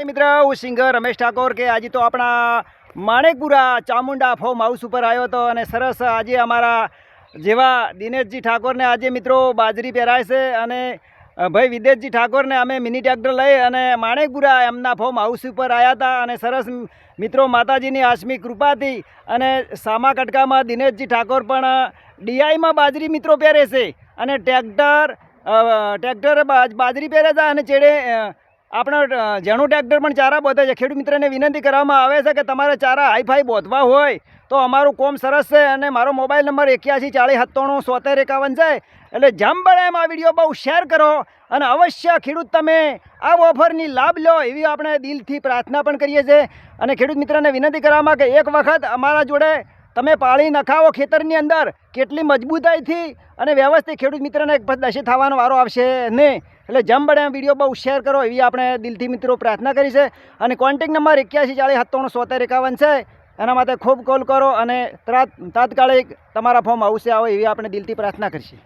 मित्र હું સિંગર રમેશ ઠાકોર કે આજે તો આપણા માણેકપુરા ચામુંડા ફોર્મ હાઉસ ઉપર આવ્યો હતો અને સરસ આજે અમારા જેવા દિનેશજી ઠાકોરને આજે મિત્રો બાજરી પહેરાય છે અને ભાઈ વિદેશજી ઠાકોરને અમે મિની ટ્રેક્ટર લઈ અને માણેકપુરા એમના ફોર્મ હાઉસ ઉપર આવ્યા હતા અને સરસ મિત્રો માતાજીની આસમી કૃપાથી અને સામા કટકામાં દિનેશજી ઠાકોર પણ ડીઆઈમાં બાજરી મિત્રો પહેરે છે અને ટ્રેક્ટર બાજરી પહેરે છે અને ચેડે આપણો જેણું ટ્રેક્ટર પણ ચારા બોધે છે। ખેડૂત મિત્રને વિનંતી કરવામાં આવે છે કે તમારે ચારા હાઈફાઈ બોધવા હોય તો અમારું કોમ સરસ છે અને મારો મોબાઈલ નંબર 8140977151 છે। એટલે જમ બળે એમ આ વિડીયો બહુ શેર કરો અને અવશ્ય ખેડૂત તમે આ ઓફરની લાભ લો એવી આપણે દિલથી પ્રાર્થના પણ કરીએ છીએ અને ખેડૂત મિત્રને વિનંતી કરવામાં કે એક વખત અમારા જોડે તમે પાળી નખાવો ખેતરની અંદર કેટલી મજબૂતાઈથી અને વ્યવસ્થિત ખેડૂત મિત્રને દશી થવાનો વારો આવશે નહીં। એટલે જમ બળે વિડીયો બહુ શેર કરો એવી આપણે દિલથી મિત્રો પ્રાર્થના કરી છે અને કોન્ટેક નંબર 8140977151 છે। એના માટે ખૂબ કોલ કરો અને તાત્કાલિક તમારા ફોર્મ હાઉસે આવો એવી આપણે દિલથી પ્રાર્થના કરીશું।